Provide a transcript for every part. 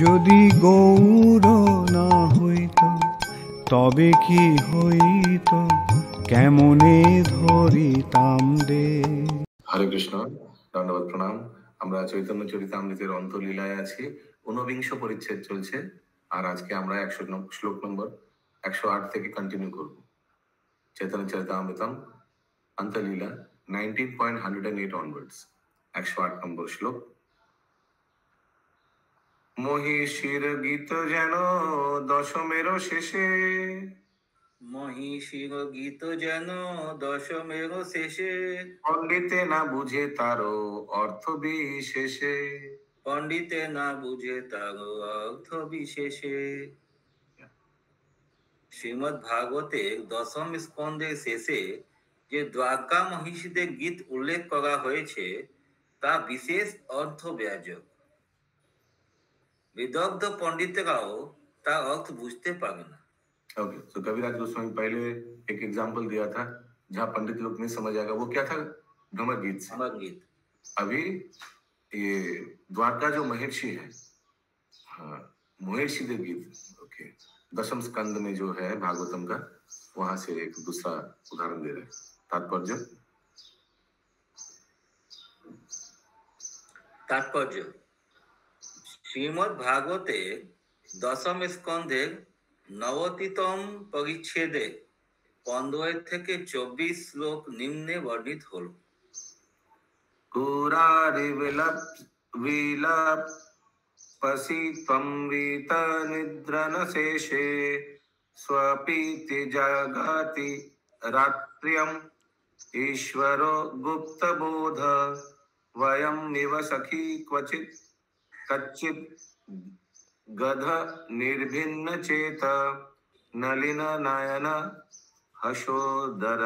যদি গৌর না হইত তবে কি হইত, কেমনে ধরিতাম দে। হরে কৃষ্ণ, দণ্ডবত প্রণাম। আমরা চৈতন্য চরিতামৃতের অন্তলীলায় আছি, ঊনবিংশ পরিচ্ছেদ চলছে। আর আজকে আমরা শ্লোক নম্বর 108 থেকে কন্টিনিউ করব। চৈতন্য চরিতামৃতম অন্তলীলা 19.108 অনওয়ার্ডস, 108 নম্বর শ্লোক। মহিষীর গীত যেন দশমের শেষে, মহিষীর গীত যেন দশমের শেষে, পণ্ডিতে না বুঝে তারও অর্থ বিশেষে, পণ্ডিতে না বুঝে তারও অর্থ বিশেষে। শ্রীমদ্ ভাগবতের দশম স্কন্ধের শেষে যে দ্বারকা মহিষীদের গীত উল্লেখ করা হয়েছে তা বিশেষ অর্থ ব্যাজক। विदग्ध पंडितराव तार अर्थ बुझते पारे ना। ओके, तो कविराज गोस्वामी पहले एक एग्जांपल दिया था जहां पंडित लोग नहीं समझ आएगा, वो क्या था? भ्रमर गीत से। भ्रमर गीत। अभी ये द्वारका जो महर्षि है, हाँ, महर्षि देव गीत, ओके, दशम स्कंद में जो है भागवतम का, वहां से एक दूसरा उदाहरण दे रहे हैं। तात्पर्य श्रीमद् भागवते दशम स्कंधेर नवतितम परिच्छेदे 15 থেকে 24 শ্লোক নিম্নে বর্ণিত হল। কুরারি বিলাপ পসি ত্বম বিত নিদ্রন শেষে স্বপীতি জাগাতি রাত্র্যম ঈশ্বরো গুপ্ত বোধ वयम निव सखी क्वचित कच्चित गध निर्भिन्न चेत नलिन नयन हशोदर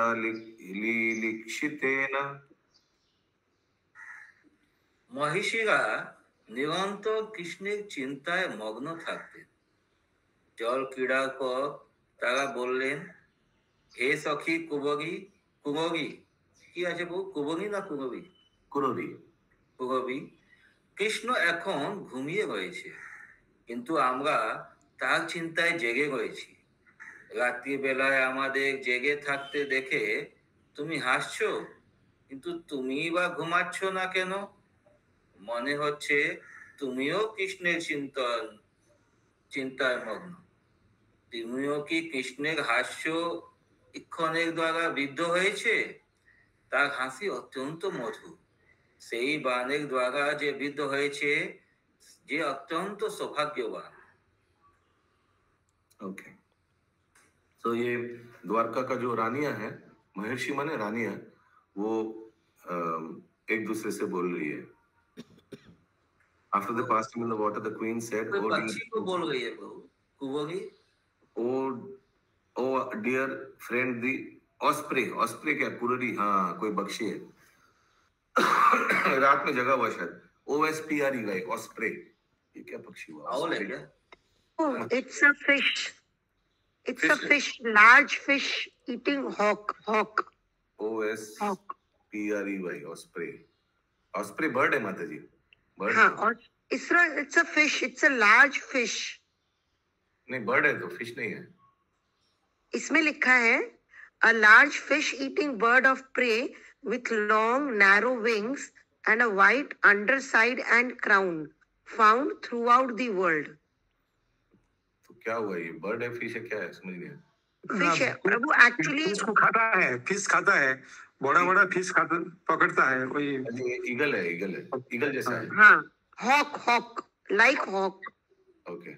लीलिक्षितेन। মহিষীরা নিরন্তর কৃষ্ণের চিন্তায় মগ্ন থাকতেন। জল ক্রীড়ার পর তারা বললেন, হে সখী কুবরী। কুবরী কি আছে বউ? কুবরী না কুবরী? কুরবী। কুরবী, কৃষ্ণ এখন ঘুমিয়ে রয়েছে, কিন্তু আমরা তার চিন্তায় জেগে রয়েছি। রাত্রিবেলায় আমাদের জেগে থাকতে দেখে তুমি হাসছো, কিন্তু তুমি বা ঘুমাচ্ছ না কেন? মনে হচ্ছে তুমিও কৃষ্ণের চিন্তায় মগ্ন। তুমিও কি কৃষ্ণের হাস্য ইক্ষণের দ্বারা বিদ্ধ হয়েছে? তার হাসি অত্যন্ত মধুর। সেই বাণের দ্বারা যে বিদ্ধ হয়েছে, যে অত্যন্ত সৌভাগ্যবান। ओके, तो ये द्वारका का जो रानियां है, महर्षि माने रानियां, वो एक दूसरे से बोल रही है। After the passing in the water, the queen said, "Oh, पक्षी को बोल रही है बहू, कुबोगी, oh dear friend, the osprey, osprey क्या? कुररी, हाँ, कोई पक्षी है, रात में जगा हुआ शायद। OSPRE गाय, osprey, ये क्या पक्षी हुआ? owl है क्या? Oh, it's a fish. It's a fish, large fish eating hawk. OSPREY, osprey. Osprey bird है माता जी, bird। हाँ, और it's a fish. It's a large fish. नहीं, bird है तो fish नहीं है। इसमें लिखा है a large fish eating bird of prey with long narrow wings and a white underside and crown found throughout the world. तो क्या हुआ? ये bird है, fish है, क्या है? समझ नहीं आया। फिश है प्रभु, एक्चुअली इसको खाता है, फिश खाता है, बड़ा बड़ा फिश खाता, पकड़ता है कोई। ईगल है, ईगल जैसा है। हाँ, hawk like hawk. Okay,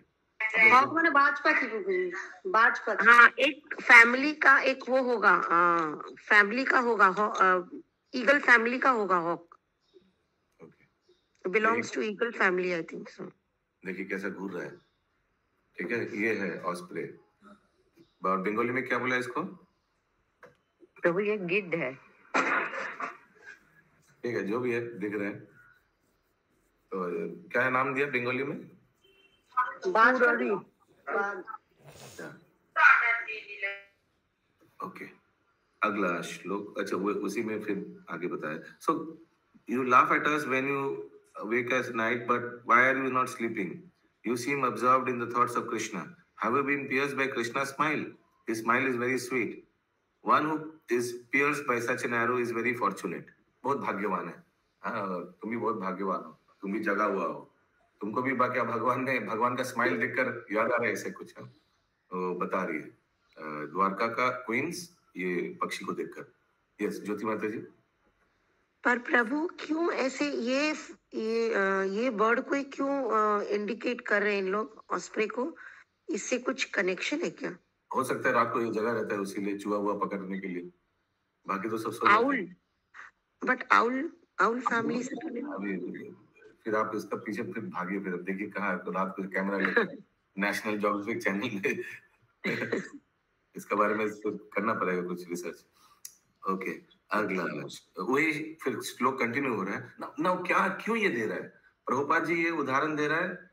hawk माने बाज पक्षी। हाँ, एक फैमिली का एक वो होगा, फैमिली का होगा, ईगल फैमिली का होगा hawk. Okay, belongs to eagle family, I think so. देखिए कैसा घूर रहा है। ठीक है, ये है ऑस्प्रे। और बंगाली में क्या बोला इसको? प्रभु ये गिद्ध है। ठीक है, जो भी है, दिख रहे हैं। तो क्या नाम दिया बंगाली में? ओके, अगला श्लोक। अच्छा, वो उसी में फिर आगे बताया। So you laugh at us when you wake at night, but why are you not sleeping? You seem absorbed in the thoughts of Krishna. Have you been pierced by Krishna's smile? His smile is very sweet. One who is pierced by such an arrow is very fortunate. बहुत भाग्यवान है. हाँ, तुम भी बहुत भाग्यवान हो. तुम भी जगा हुआ हो. तुमको भी क्या भगवान का स्माइल देखकर याद आ रहा है ऐसे कुछ? तो बता रही है द्वारका का क्वींस ये पक्षी को देखकर. यस ज्योति माता जी. पर प्रभु क्यों ऐसे ये बर्ड को क्यों इंडिकेट कर रहे हैं इन लोग ऑस्प्रे को? इससे कुछ कनेक्शन है क्या? हो सकता है रात को ये जगह रहता है उसीलिए चूहा हुआ पकड़ने के लिए. बाकी तो सब सो जाते आउल, हैं. बट आउल फैमिली से तो नहीं. अभी फिर आप इसका पीछे फिर भागिए. फिर अब देखिए कहाँ तो रात को कैमरा लेकर नेशनल ज्योग्राफिक चैनल पे इसके बारे में करना पड़ेगा कुछ रिसर्च. ओके अगला वही फिर श्लोक कंटिन्यू हो रहा है ना. क्या क्यों ये दे रहा है प्रभुपाद जी? ये उदाहरण दे रहा है.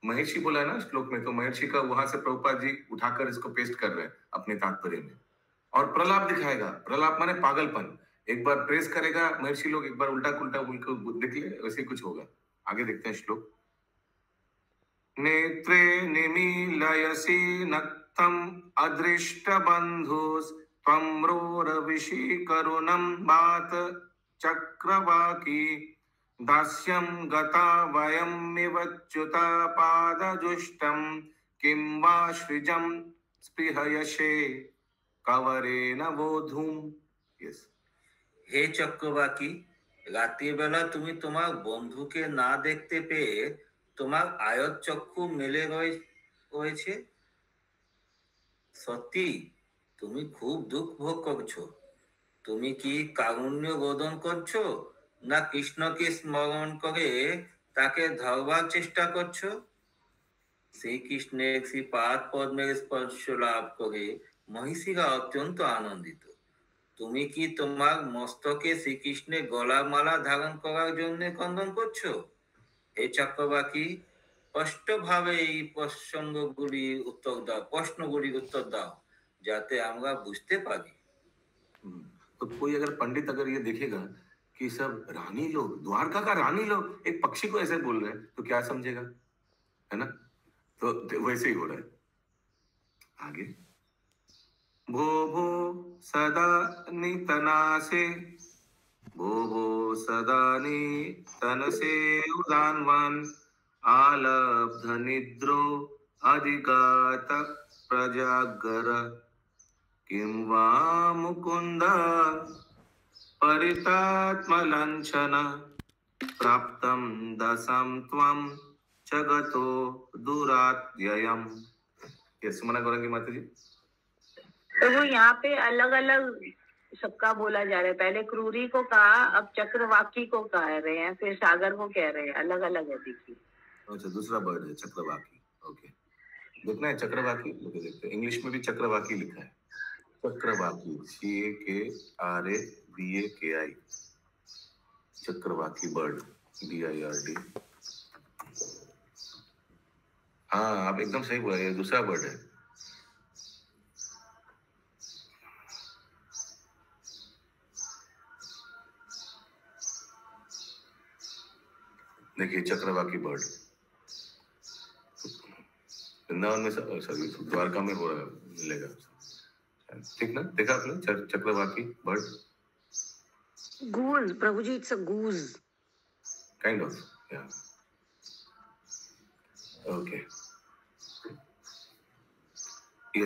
महर्षि बोला है ना श्लोक में, तो महर्षि का वहां से प्रभुपाद जी उठाकर इसको पेस्ट कर रहे हैं अपने तात्पर्य में. और प्रलाप दिखाएगा. प्रलाप माने पागलपन. एक बार प्रेस करेगा महर्षि लोग, एक बार उल्टा उल्टा उनको दिख ले, वैसे कुछ होगा. आगे देखते हैं श्लोक. नेत्रे निमीलयसि नक्तम अदृष्ट बंधुस त्वम्रोरविषि करुणं बात चक्रवाकी दास्यं गता वयमिवच्युता पादजुष्टं किं वा सृजं स्पृहयसे कवरेण बोधुम. यस. হে চক্রবাকি, রাতের বেলা তুমি তোমার বন্ধুকে না দেখতে পেয়ে তোমার আয়ত চক্ষু মেলে রয়েছে। সত্যি তুমি খুব দুঃখ ভোগ করছো। তুমি কি কারুণ্য বোধন করছো না কৃষ্ণকে স্মরণ করে তাকে ধরবার চেষ্টা করছো? শ্রীকৃষ্ণের শ্রীপাদ পদ্মের স্পর্শ লাভ করে মহিষীরা অত্যন্ত আনন্দিত। তুমি কি তোমার মস্তকে শ্রীকৃষ্ণের গলার মালা ধারণ করার জন্য ক্রন্দন করছো? হে চক্রবাকি, স্পষ্টভাবে এই প্রশ্নগুলির উত্তর দাও যাতে আমরা বুঝতে পারি। तो कोई अगर पंडित अगर ये देखेगा कि सब रानी लोग, द्वारका का रानी लोग एक पक्षी को ऐसे बोल रहे हैं तो क्या समझेगा, है ना? तो वैसे ही हो रहा है. आगे भो भो सदा नितनासे, भो भो सदा नितनसे उदानवन आलब्ध निद्रो अधिगात प्रजागर किं वा मुकुंद परितात्मलंचन प्राप्तं दशम त्वं जगतो दुरात्ययम्. ये सुमना करेंगे माता जी. तो वो यहाँ पे अलग अलग सबका बोला जा रहा है. पहले क्रूरी को कहा, अब चक्रवाकी को कह रहे हैं, फिर सागर को कह रहे हैं. अलग अलग है. देखिए अच्छा दूसरा वर्ड है चक्रवाकी. ओके देखना है चक्रवाकी. देखते हैं इंग्लिश में भी चक्रवाकी लिखा है. चक्रवाकी CAKRAVAKI चक्रवाकी बर्ड BIRD. हाँ आप एकदम सही बोला. ये दूसरा वर्ड है. देखिए चक्रवाकी बर्ड वृंदावन में सॉरी द्वारका में हो रहा है, मिलेगा. ठीक ना? देखा आपने चक्रवाकी bird? Goose Prabhu ji, it's a goose kind of. Yeah okay.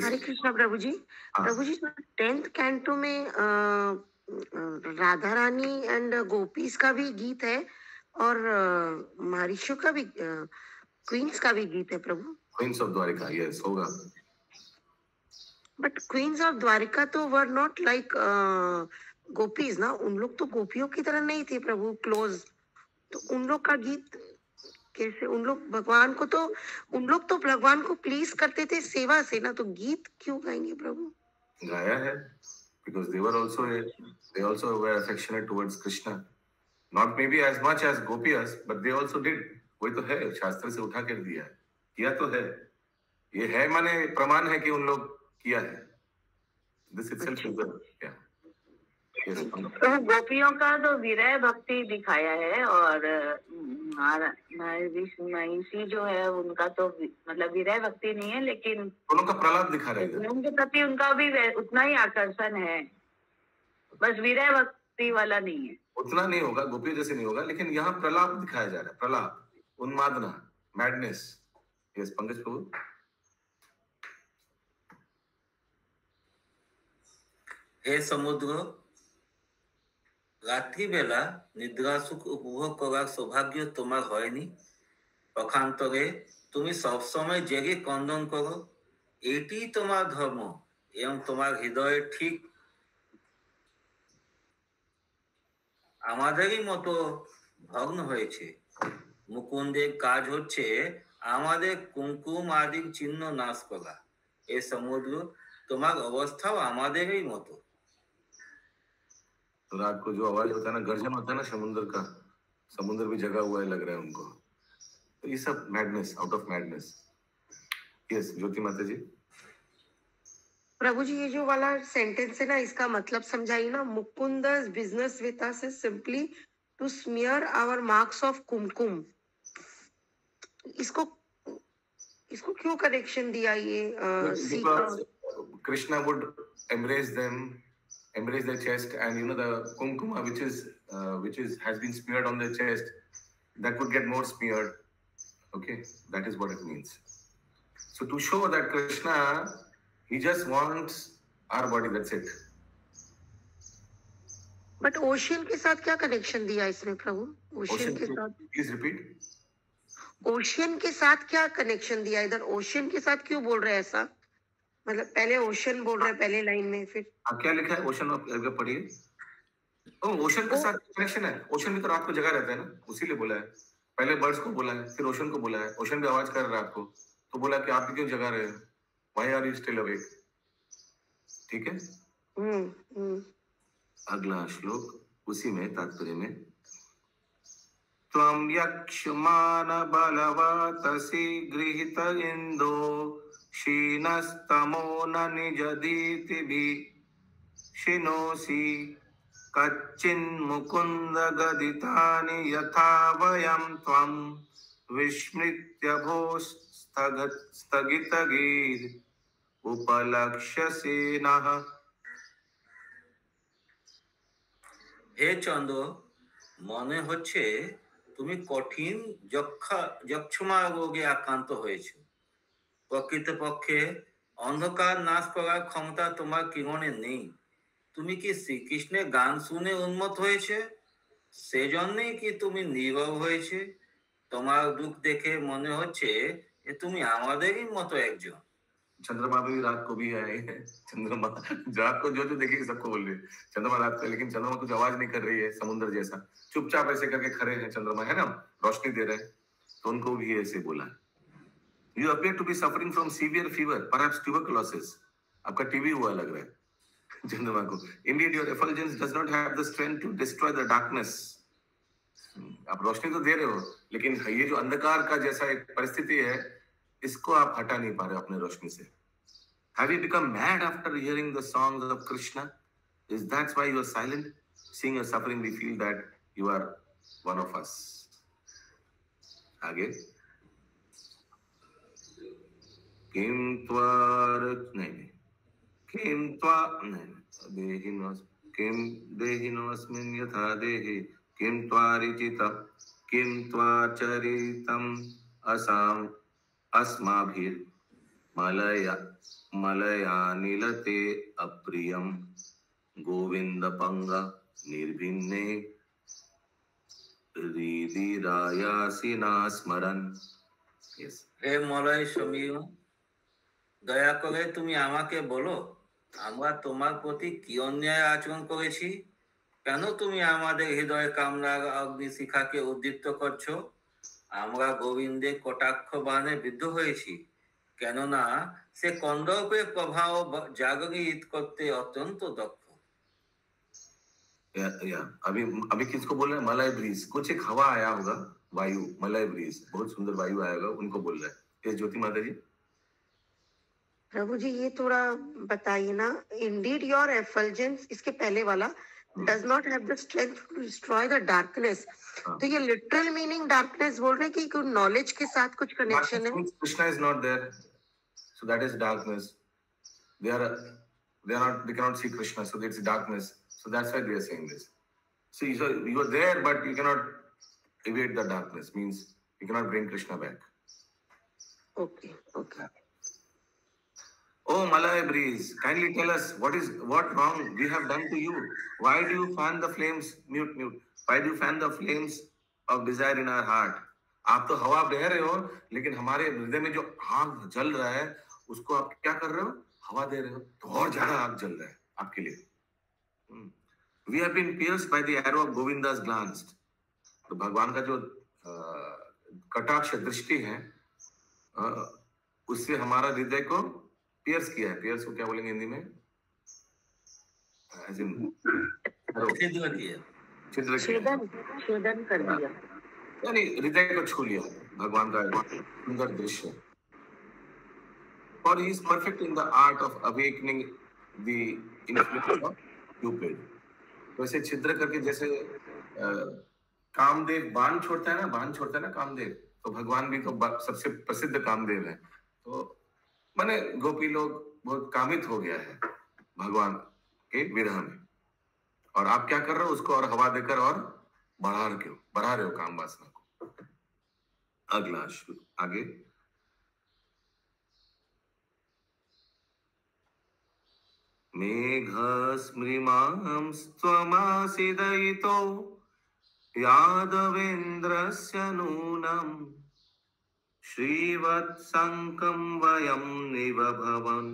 Hare Krishna Prabhu ji. Prabhu ji 10th canto में राधा रानी एंड गोपीज का भी गीत है और महर्षियों का भी, क्वींस का भी गीत है Prabhu. Queens of Dwarika. Yes होगा. बट क्वींस ऑफ द्वारिका तो वर नॉट लाइक गोपीज ना. उन लोग तो गोपियों की तरह नहीं थे प्रभु, क्लोज. तो उन लोग का गीत कैसे? उन लोग भगवान को प्लीज करते थे सेवा से ना, तो गीत क्यों गाएंगे प्रभु? गाया है because they also were affectionate towards Krishna. Not maybe as much as gopiyas, but they also did. वही तो है, शास्त्र से उठा कर दिया है, किया तो है. ये है माने प्रमाण है कि उन लोग किया है. This itself is a, yeah. Yes, तो गोपियों का तो विरह भक्ति दिखाया है, और महिषी जो है उनका तो मतलब विरह भक्ति नहीं है, लेकिन दोनों का प्रलाप दिखा रहे हैं। उनके प्रति उनका भी उतना ही आकर्षण है, बस विरह भक्ति वाला नहीं है। उतना नहीं होगा, गोपियों जैसे नहीं होगा, लेकिन यहाँ प्रलाप दिखाया जा रहा है, प्रलाप, उन्मादना, मैडनेस। यस पंकज प्रभु। হে সমুদ্র, রাত্রিবেলা নিদ্রা সুখ উপভোগ করার সৌভাগ্য তোমার হয়নি। পক্ষান্তরে তুমি সবসময় জেগে ক্রন্দন করো, এটি তোমার ধর্ম এবং তোমার হৃদয়ে ঠিক আমাদেরই মতো ভগ্ন হয়েছে। মুকুন্দের কাজ হচ্ছে আমাদের কুমকুম আদির চিহ্ন নাশ করা। এ সমুদ্র, তোমার অবস্থাও আমাদেরই মতো। तो रात को जो आवाज होता है ना, गर्जन होता है ना समुद्र का, समुद्र भी जगा हुआ है लग रहा है उनको। तो ये सब madness, out of madness. Yes Jyoti Mata ji. Prabhu जी, ये जो वाला सेंटेंस है ना, इसका मतलब समझाइए ना। मुकुंद's business with us is simply to smear our marks of कुमकुम। इसको क्यों कनेक्शन दिया ये? Krishna would embrace them, embrace their chest, and you know the kumkuma which has been smeared on their chest, that would get more smeared. Okay, that is what it means. So to show that Krishna, he just wants our body, that's it. But ocean के साथ क्या connection दिया इसमें प्रभु? Ocean के साथ, please repeat. Ocean के साथ क्या कनेक्शन दिया इधर? ओशियन के साथ क्यों बोल रहे हैं ऐसा? मतलब पहले ओशन बोल रहे हैं पहले लाइन में, फिर क्या लिखा है? ओशन आप पढ़िए। ओशन के साथ कनेक्शन है। ओशन भी तो रात को जगा रहता है ना, उसीलिए बोला है। पहले बर्ड्स को बोला है, फिर ओशन को बोला है। ओशन भी आवाज कर रहा है रात को, तो बोला कि आप भी क्यों जगा रहे हो? Why are you still awake? ठीक है। अगला श्लोक उसी में तात्पर्य में। त्वं यक्ष्मान बलवतसि गृहीत इन्दो क्षीणस्तमो न निजदीतिभि शिनोसि कच्चिन्मुकुन्द गदितानि यथा वयं त्वं विस्मृत्य भो स्थगितगीर् उपलक्ष्यसे नः। হে চন্দ্র, মনে হচ্ছে তুমি কঠিন যক্ষমা রোগে আক্রান্ত হয়েছো। প্রকৃতপক্ষে অন্ধকার নাশ করার ক্ষমতা তোমার কিরণে নেই। তুমি কি শ্রীকৃষ্ণের গান শুনে উন্মত্ত হয়েছে? সেজন্যই কি তুমি নীরব হয়েছে? তোমার দুঃখ দেখে মনে হচ্ছে যে তুমি আমাদেরই মতো একজন। चंद्रमा भी रात को भी आए हैं। चंद्रमा रात को जो देखेगी सबको बोल रही है चंद्रमा रात को, लेकिन चंद्रमा कुछ आवाज नहीं कर रही है, समुद्र जैसा चुपचाप ऐसे करके खड़े हैं चंद्रमा, है ना, रोशनी दे रहे हैं। तो उनको भी ऐसे बोला, you appear to be suffering from severe fever, perhaps tuberculosis, आपका टीबी हुआ लग रहा है चंद्रमा को। Indeed your effulgence does not have the strength to destroy the darkness. आप रोशनी तो दे रहे हो, लेकिन ये जो अंधकार का जैसा एक परिस्थिति है, इसको आप हटा नहीं पा रहे अपने रोशनी से। Have you become mad after hearing the songs of Krishna? Is that why you are silent? Seeing your suffering, we feel that you are one of us. आगे किम त्वार नहीं किम त्वा नहीं देहिनोऽस्मिन् यथा देहे किम त्वारिचित किम त्वाचरितम् असाम अस्माभिर् मलयानिलते अप्रियं गोविंद पंग निर्भिन्ने हृदिरायासिना स्मरन्। হে মলয় সমীর, দয়া করে তুমি আমাকে বলো, আমরা তোমার প্রতি কি অন্যায় আচরণ করেছি? কেন তুমি আমাদের হৃদয় কামনার অগ্নিশিখাকে উদ্দীপ্ত করছো? আমরা গোবিন্দের কটাক্ষ বাণে বিদ্ধ হয়েছি, কেননা সে কন্দর্পের প্রভাব জাগরিত করতে অত্যন্ত দক্ষ। अभी किसको बोल रहे हैं? मलय ब्रीज, कुछ एक हवा आया होगा, वायु, मलय ब्रीज, बहुत सुंदर वायु आया होगा, उनको बोल रहा है। ये ज्योति माता जी। प्रभु जी ये थोड़ा बताइए ना, इंडीड योर एफल्जेंस, इसके पहले वाला does not have the strength to destroy the darkness. तो ये literal meaning darkness बोल रहे हैं कि कोई knowledge के साथ कुछ connection है? Krishna is not there, so that is darkness. They cannot see Krishna, so it's darkness. So that's why they are saying this. See, so you are there, but you cannot evade the darkness. Means you cannot bring Krishna back. Okay. Oh, Malay breeze, kindly tell us what wrong we have done to you. Why do you fan the flames? Mute. Why do you fan the flames of desire in our heart? आप तो हवा बह रहे हो, लेकिन हमारे हृदय में जो आग जल रहा है, उसको आप क्या कर रहे हो? हवा दे रहे हो, तो और ज्यादा आग जल रहा है आपके लिए. We have been pierced by the arrow of Govinda's glance. तो भगवान का जो कटाक्ष दृष्टि है, उससे हमारा हृदय को पियर्स किया है. पियर्स को क्या बोलेंगे हिंदी में? छेदन कर दिया, यानी हृदय को छू लिया भगवान का सुंदर दृश्य. For he is perfect in the art of awakening the influence of Cupid. वैसे छिद्र करके, जैसे कामदेव बाण छोड़ता है ना कामदेव, तो भगवान भी तो सबसे प्रसिद्ध कामदेव है. तो माने गोपी लोग बहुत कामित हो गया है भगवान के विरह में, और आप क्या कर रहे हो? उसको और हवा देकर और बढ़ा रहे हो काम वासना को. अगला आगे. मेघस्मृमां स्वमासिदयितो यादवेन्द्रस्य नूनम् श्रीवत्सङ्कं वयं निबभवन्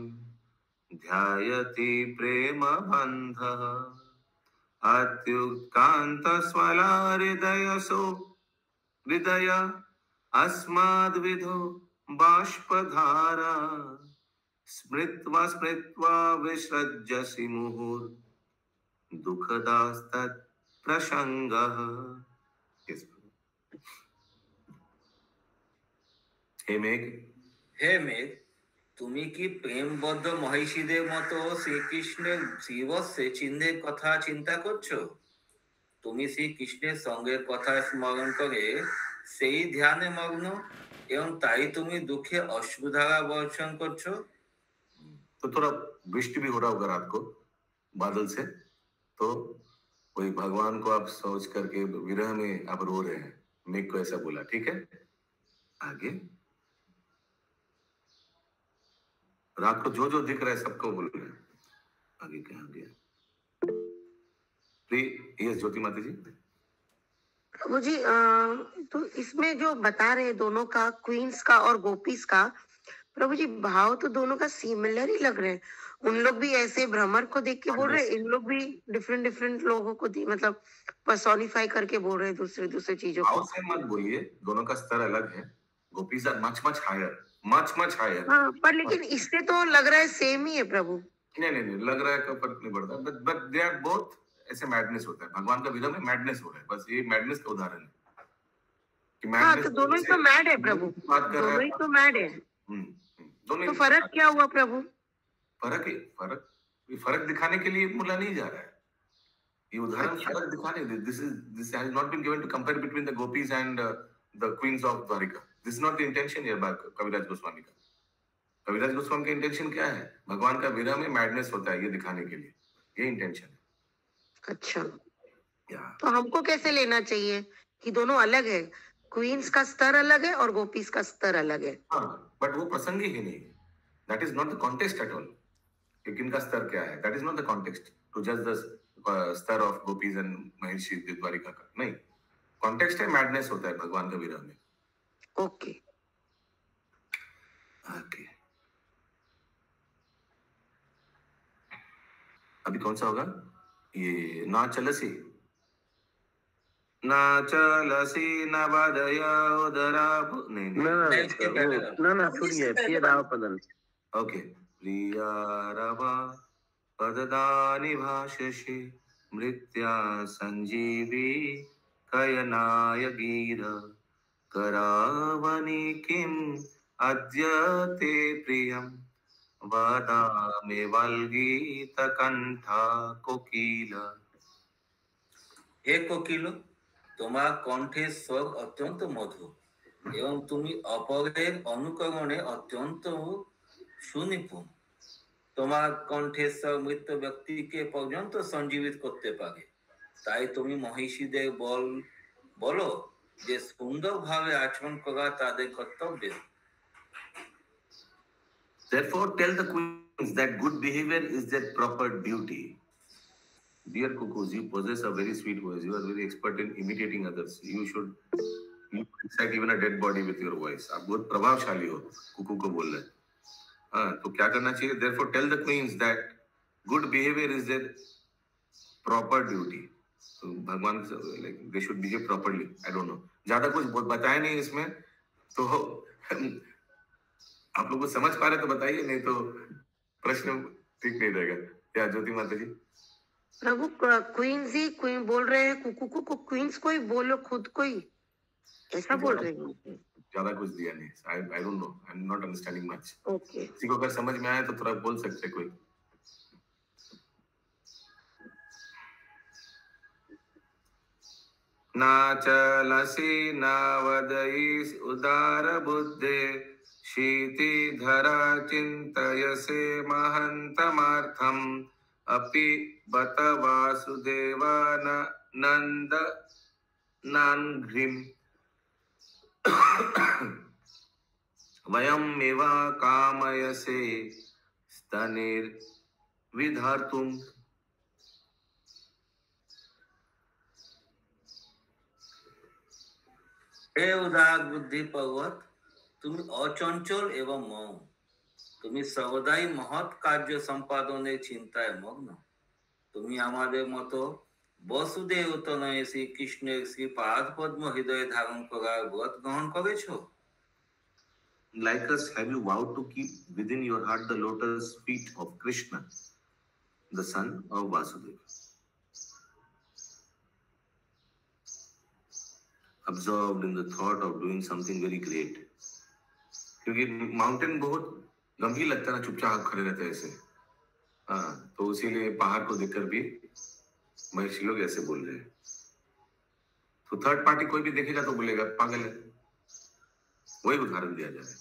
ध्यायति प्रेमबन्धः अत्युत्कान्तस्वला हृदय अस्माद्विधो बाष्पधारा स्मृत्वा विसृज्यसि मुहुर् दुःखदास्तत् प्रसंगः. হে মেঘ, তুমি কি প্রেমবদ্ধ মহিষীদের মতো শ্রীকৃষ্ণের শ্রীবৎসে চিহ্নের কথা চিন্তা করছো? তুমি শ্রীকৃষ্ণের সঙ্গের কথা স্মরণ করে সেই ধ্যানে মগ্ন, এবং তাই তুমি দুঃখে অশ্রুধারা বর্ষণ করছো. तो थोड़ा वृष्टि भी हो रहा होगा रात को बादल से, तो वही भगवान को आप सोच करके विरह में आप रो रहे हैं. मेघ को ऐसा बोला. ठीक है, आगे. रात को जो दिख रहा है सबको बोल रहे हैं. आगे क्या आ गया? यस ज्योति माता जी. प्रभु जी, तो इसमें जो बता रहे दोनों का, क्वींस का और गोपीज का, प्रभु जी भाव तो दोनों का सिमिलर ही लग रहे हैं. उन लोग भी ऐसे भ्रमर को देख के बोल रहे हैं, इन लोग भी डिफरेंट लोगों को मतलब पर्सोनिफाई करके बोल रहे हैं दूसरे चीजों को. से मत बोलिए, दोनों का स्तर अलग है. Gopis are much higher. हाँ, पर लेकिन इससे तो लग रहा है सेम ही है प्रभु. नहीं, लग रहा है का फर्क नहीं पड़ता. But they are both. ऐसे मैडनेस होता है भगवान का विरह में, मैडनेस हो रहा है. बस ये मैडनेस का उदाहरण है कि मैडनेस. तो दोनों ही तो मैड है प्रभु, दोनों ही तो मैड है. तो फर्क क्या हुआ प्रभु? फर्क दिखाने के लिए बोला नहीं जा रहा है. ये उदाहरण फर्क दिखाने. This has not been given to compare between the gopis and the queens of Dwarika. This is not the intention here by Kaviraj Goswami का. कविराज गोस्वामी का इंटेंशन क्या है? भगवान का विरह में मैडनेस होता है, ये दिखाने के लिए. ये इंटेंशन है. अच्छा, तो हमको कैसे लेना चाहिए कि दोनों अलग है? क्वींस का स्तर अलग है और गोपीज का स्तर अलग है. बट वो प्रसंग ही नहीं है. That is not the context at all. किनका स्तर क्या है, that is not the context to जज the star of gopis and mahishi Dwarka का. नहीं, कॉन्टेक्स्ट है मैडनेस होता है भगवान का विरह में. ओके. अभी कौन सा होगा? ये ना चलसी न बदय उदरा. नहीं, सुनिए फिर आओ पदन. ओके. प्रिया रवा पददानि भाषसि मृत्या संजीवी कयनाय गिर करावनि किम अद्य ते प्रियम वदामि वल्गीत कंठा कोकिल. হে কোকিল, তোমার কণ্ঠের স্বর অত্যন্ত মধুর এবং তুমি অপরের অনুকরণে অত্যন্ত সুনিপুণ। তোমার কণ্ঠের স্বর মৃত ব্যক্তিকে পর্যন্ত সঞ্জীবিত করতে পারে। তাই তুমি মহিষীদের বলো যে সুন্দরভাবে আচরণ করা তাদের কর্তব্য। Therefore, tell the queens that good behavior is their proper duty. Dear cuckoos, you possess a very sweet voice. You are very expert in imitating others. You excite even a dead body with your voice. आप बहुत प्रभावशाली हो, कुकू को बोल रहे हैं। हाँ, तो क्या करना चाहिए? Therefore, tell the queens that good behavior is their proper duty. तो भगवान like they should behave properly. I don't know. ज्यादा कुछ बताया नहीं इसमें, तो आप लोग को समझ पा रहे तो बताइए, नहीं तो प्रश्न ठीक नहीं रहेगा। क्या ज्योति माता जी? प्रभु क्वींस ही क्वीन बोल रहे हैं, कुकू को क्वींस को ही बोलो, खुद को ही ऐसा बोल रहे हैं। ज्यादा कुछ दिया नहीं। I don't know. I'm not understanding much. Okay, किसी को अगर समझ में आए तो थोड़ा बोल सकते कोई। ना चलसी ना वदयिस उदार बुद्धे शीति धरा चिंतयसे महंतमार्थम अपि बत वासुदेव नंद नान्घ्रिम वयमेव कामयसे स्तनेर विधार्तुम। हे उदार बुद्धि पर्वत, তুমি অচঞ্চল এবং মৌন। তুমি সর্বদাই মহৎ কার্য সম্পাদনের চিন্তায় মগ্ন। তুমি আমাদের মতো বসুদেব তনয় শ্রীকৃষ্ণের শ্রীপাদ পদ্ম হৃদয়ে ধারণ করার ব্রত গ্রহণ করেছো। Like us, have you vowed to keep within your heart the lotus feet of Krishna, the son of Vasudeva? Absorbed in the thought of doing something very great. क्योंकि माउंटेन बहुत गंभीर लगता है ना, चुपचाप खड़े रहते हैं ऐसे। हाँ, तो इसीलिए पहाड़ को देखकर भी महर्षि लोग ऐसे बोल रहे हैं। तो थर्ड पार्टी कोई भी देखेगा तो बोलेगा पागल है। वही उदाहरण दिया जा रहा है।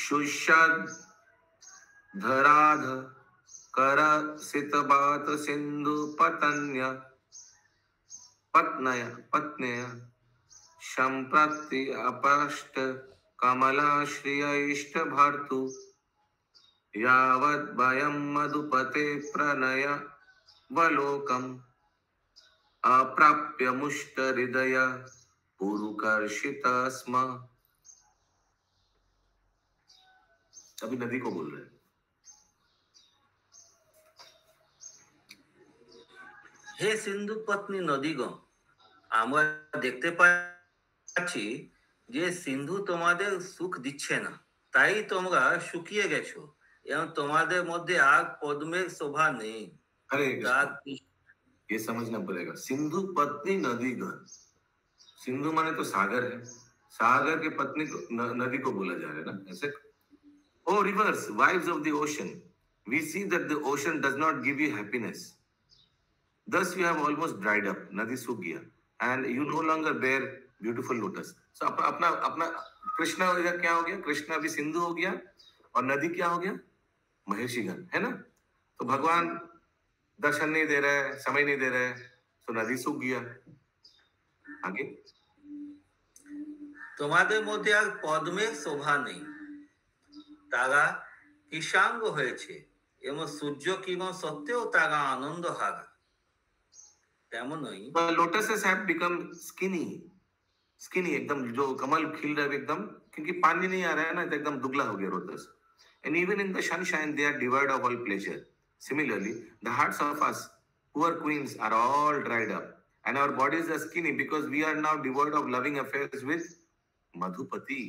शुष्यद धराध कर सित बात सिंधु पतन्य पत्नय संप्रति अपष्ट कमलाश्रिय इष्ट भर्तु यावत् वयं मधुपते प्रणय वलोकम अप्राप्य मुष्ट हृदय पुरुकर्षित स्म। अभी नदी को बोल रहे हैं। হে সিন্ধু পত্নী নদীগণ, আমরা দেখতে পাচ্ছি যে সিন্ধু তোমাদের সুখ দিচ্ছে না, তাই তোমরা শুকিয়ে গেছো এবং তোমাদের মধ্যে আর পদ্মের শোভা নেই। अरे ये समझना पड़ेगा। सिंधु पत्नी नदीगण, सिंधु माने तो सागर है, सागर के पत्नी को नदी को बोला जा रहा है ना ऐसे। Oh rivers, wives of the ocean, we see that the ocean does not give you happiness. Thus you have almost dried up, नदी सूख गया, and you no longer bear beautiful lotus. So अपना कृष्णा इधर क्या हो गया? कृष्णा भी सिंधु हो गया और नदी क्या हो गया? महर्षिगण, है ना। तो भगवान दर्शन नहीं दे रहे, समय नहीं दे रहे, तो नदी सूख गया। आगे তোমাদের মধ্যে আর পদ্মের শোভা নেই, তারা কৃষাঙ্গ হয়েছে এবং সূর্য কিরণ সত্ত্বেও তারা আনন্দ হারা। তেমনই lotuses have become skinny, एकदम जो कमल खिल रहा है एकदम, क्योंकि पानी नहीं आ रहा है ना, तो एकदम दुबला हो गया lotus. And even in the sunshine they are devoid of all pleasure. Similarly, the hearts of us poor queens are all dried up, and our bodies are skinny because we are now devoid of loving affairs with Madhupati.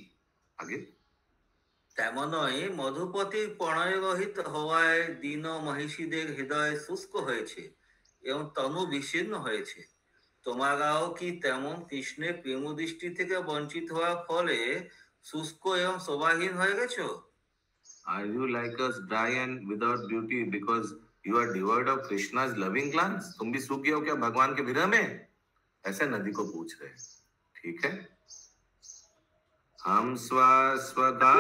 आगे তেমনই মধুপতির প্রণয় রহিত হওয়ায় দীন মহিষীদের হৃদয় শুষ্ক হয়েছে এবং তনু বিশীর্ণ হয়েছে। তোমরাও কি তেমন কৃষ্ণের প্রেম দৃষ্টি থেকে বঞ্চিত হওয়ার ফলে শুষ্ক এবং শোভাহীন হয়ে গেছো? Are you like us, dry and without beauty because you are डिवोर्ड ऑफ कृष्णाज लविंग ग्लांस, तुम भी सूख गए हो क्या भगवान के विरह में? ऐसे नदी को पूछ रहे। ठीक है, हम स्वगा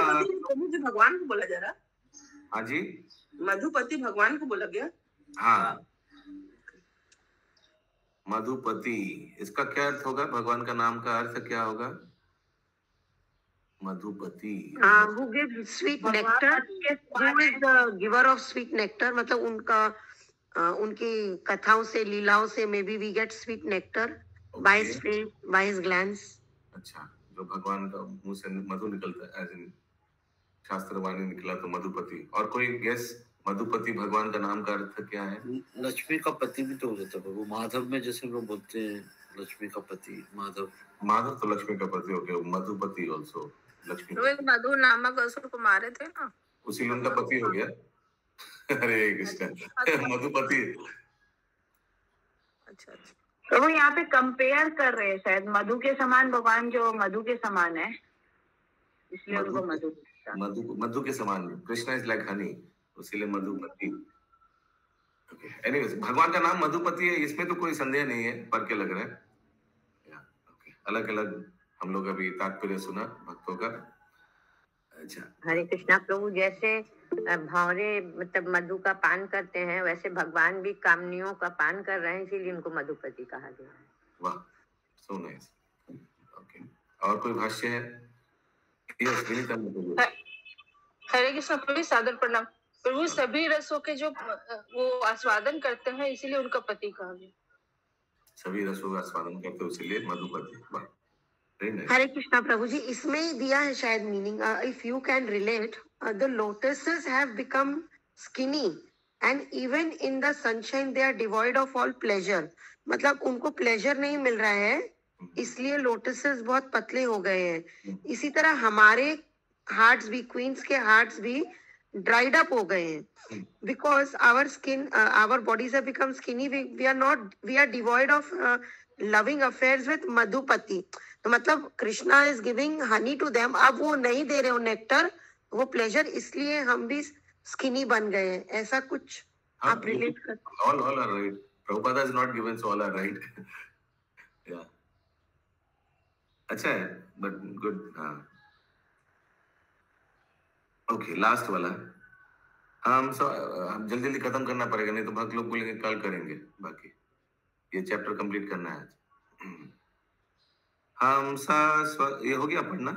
मुझे भगवान को बोला जा रहा। हाँ जी, मधुपति भगवान को बोला गया। हाँ, मधुपति, इसका क्या अर्थ होगा? भगवान का नाम का अर्थ क्या होगा? Madhupati, who gives sweet nectar, who is the giver of sweet nectar, मतलब उनका उनकी कथाओं से, लीलाओं से maybe we get sweet nectar by his face, by his glance. अच्छा, जो भगवान का मुंह से मधु निकलता है, एज इन शास्त्र वाणी निकला तो मधुपति। और कोई गेस, मधुपति भगवान का नाम का अर्थ क्या है? लक्ष्मी का पति भी तो हो जाता है वो, माधव में जैसे लोग बोलते हैं लक्ष्मी का पति, माधव। माधव तो लक्ष्मी का पति हो गया, मधुपति ऑल्सो लक्ष्मी। तो मधु नामक असुर को मारे थे ना, उसी उनका पति हो गया। हरे कृष्ण, मधुपति। अच्छा, तो वो यहाँ पे कंपेयर कर रहे हैं शायद, मधु के समान भगवान जो मधु के समान है, इसलिए उनको मधु के समान, कृष्णा इज लाइक हनी, इसीलिए मधुपति। ओके, एनीवेज, भगवान का नाम मधुपति है, इसमें तो कोई संदेह नहीं है, पर क्या लग रहा है? ओके, अलग अलग हम लोग अभी तात्पर्य सुना भक्तों का। अच्छा, हरे कृष्णा प्रभु, जैसे भौरे मतलब मधु का पान करते हैं, वैसे भगवान भी कामनियों का पान कर रहे हैं, इसीलिए उनको मधुपति कहा गया है। वाह, सो नाइस। ओके, और कोई भाष्य है? यस, विनीता मुझे। हरे कृष्ण प्रभु, सादर प्रणाम प्रभु। सभी रसों के जो वो आस्वादन करते हैं, इसीलिए उनका पति कहा गया। सभी रसों का आस्वादन करते हैं, इसीलिए मधुपति। वाह, हरे कृष्णा प्रभु जी, इसमें दिया है शायद meaning, if you can relate, the lotuses have become skinny and even in the sunshine they are devoid of all pleasure. मतलब उनको प्लेजर नहीं मिल रहा है, इसलिए लोटसेस बहुत पतले हो गए हैं। इसी तरह हमारे हार्ट्स भी, क्वींस के हार्ट्स भी ड्राइड अप हो गए हैं, because our skin, our bodies have become skinny, we are devoid of loving affairs with Madhupati. तो मतलब Krishna is giving honey to them, अब वो नहीं दे रहे हो नेक्टर, वो प्लेजर, इसलिए हम भी स्किनी बन गए हैं, ऐसा कुछ आप रिलेट कर। all are right. Prabhupada is not given, so all are right. Yeah. अच्छा है, but good. हाँ. Okay, last वाला। हम जल्दी जल्दी खत्म करना पड़ेगा, नहीं तो भक्त लोग बोलेंगे कल करेंगे, बाकी ये चैप्टर कंप्लीट करना है आज। ये हो गया पढ़ना।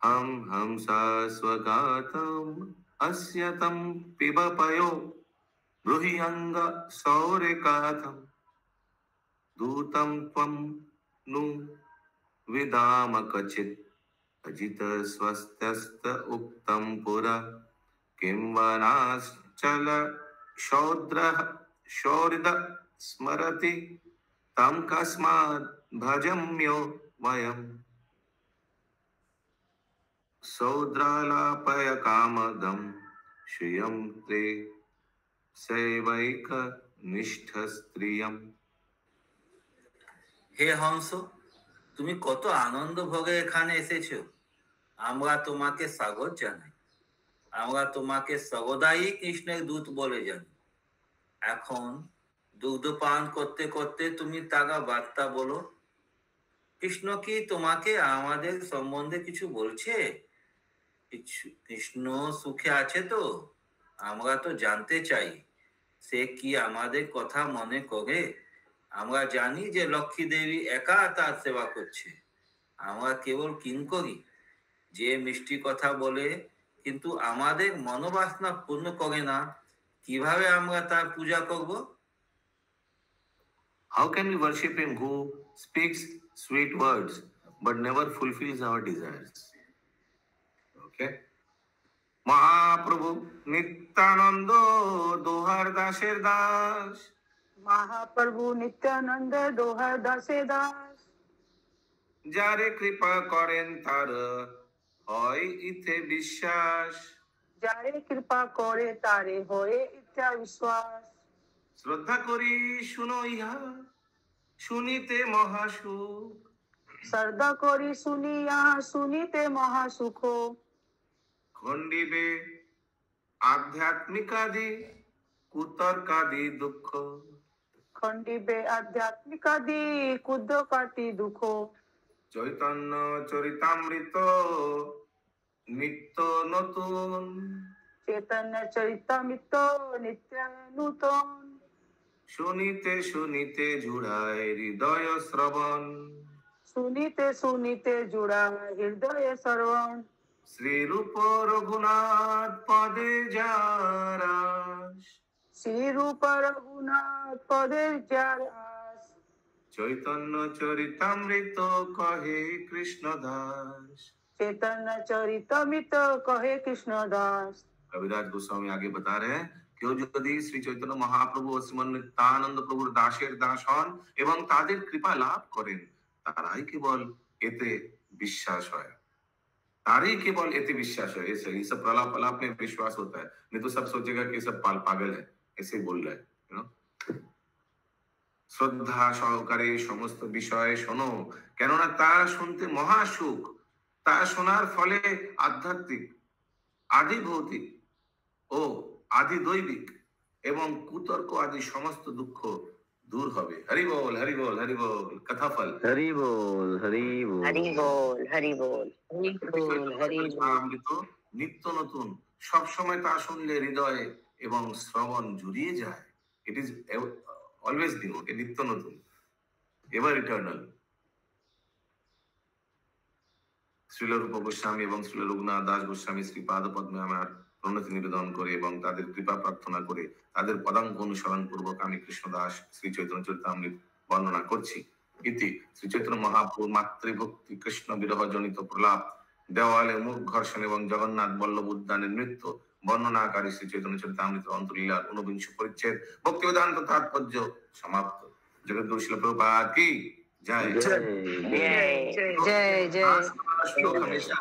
हम स्वगातम अस्यतम पिबपयो ब्रूहियंग सौरेकाथम दूतम त्वं नु विदाम कचित अजित स्वस्त्यस्त उक्तम पुरा किं वनाश्चल शौर्द स्मरति तम कस्माद् भजम्यो वयम् सौद्रालापय कामदम श्रियं ते सैवैक निष्ठ स्त्रियम। হে হংস, তুমি কত আনন্দ ভোগে এখানে এসেছো, আমরা তোমাকে স্বাগত জানাই। আমরা তোমাকে সগদাই কৃষ্ণের দূত বলে জানি। এখন দুগ্ধ পান করতে করতে তুমি তাগা বার্তা বলো। কৃষ্ণ কি তোমাকে আমাদের সম্বন্ধে কিছু বলছে? কৃষ্ণ সুখে আছে তো? আমরা তো জানতে চাই সে কি আমাদের কথা মনে করে। আমরা জানি যে লক্ষ্মী দেবী একা তার সেবা করছে, আমরা কেবল কিঙ্করি যে মিষ্টি কথা বলে কিন্তু আমাদের মনোবাসনা পূর্ণ করে না, কিভাবে আমরা তার পূজা করব? How can we worship him who speaks sweet words but never fulfills our desires? Okay. महाप्रभु नित्यानंद दोहर दासेर दास, महाप्रभु नित्यानंद दोहर दासेर दास, যারে কৃপা করেন তার হয় ইতে বিশ্বাস, যারে কৃপা করে তারে হয় ইচ্ছা বিশ্বাস। শ্রদ্ধা করি শুনো ইহা শুনিতে মহাসুখ, শ্রদ্ধা করি শুনিয়া শুনিতে মহাসুখ। খণ্ডিবে আধ্যাত্মিকাদি কুতর্কাদি দুঃখ খণ্ডিবে আধ্যাত্মিকাদি কুদ্ধকাটি দুঃখ চৈতন্য চরিতামৃত নিত্য নতুন চৈতন্য চরিতামৃত নিত্য নূতন শুনিতে শুনিতে জুড়ায় হৃদয় শ্রবণ শুনিতে শুনিতে জুড়া হৃদয় শ্রবণ শ্রীরূপ রঘুনাথ পদে যারাস শ্রীরূপ রঘুনাথ পদের যার আস চৈতন্য চরিতামৃত কহে কৃষ্ণ দাস चैतन्य चरितमृत कहे कृष्ण दास कविराज गोस्वामी आगे बता रहे हैं কেউ যদি শ্রী চৈতন্য মহাপ্রভু ও শ্রীমন নিত্যানন্দ প্রভুর দাসের দাস হন এবং তাদের কৃপা লাভ করেন তারাই কেবল এতে বিশ্বাস হয় तारी केवल एते विश्वास है ऐसे ये सब प्रलाप प्रलाप में विश्वास होता है नहीं तो सब सोचेगा कि सब पागल है ऐसे बोल रहा है यू नो শ্রদ্ধা সহকারে সমস্ত বিষয় শোনো কেননা তা শুনতে মহা সুখ তা শোনার ফলে আধ্যাত্মিক আদি ভৌতিক ও আদি দৈবিক এবং কুতর্ক আদি সমস্ত দুঃখ दूर হবে হরি বল হরি বল হরি বল কথাফল हरि बोल हरि बोल हरि बोल हरि बोल हरि बोल हरि অমৃত নিত্য নতুন সব সময় তা শুনলে হৃদয়ে এবং শ্রবণ জুড়িয়ে যায় ইট ইজ অলওয়েজ নিউ এ নিত্য নতুন এভার ইটারনাল শ্রীল রূপ গোস্বামী এবং শ্রীল রঘুনাথ দাস গোস্বামী শ্রী পাদপদ্মে আমার প্রণতি নিবেদন করে এবং তাদের কৃপা প্রার্থনা করে তাদের পদাঙ্ক অনুসরণ পূর্বক আমি কৃষ্ণদাস শ্রী চৈতন্য চরিতামৃত বর্ণনা করছি ইতি শ্রী চৈতন্য মহাপ্রভু মাতৃভক্তি কৃষ্ণ বিরহ জনিত প্রলাপ দেওয়ালে মুখ ঘর্ষণ এবং জগন্নাথ বল্লভ উদ্যানের নৃত্য বর্ণনাকারী শ্রী চৈতন্য চরিতামৃত অন্তলীলার 49 পরিচ্ছেদ ভক্তি বেদান্ত তাৎপর্য সমাপ্ত। জগদ্গুরু শিল প্রভুপাদ কি জয়। जय जय जय श्लोक हमेशा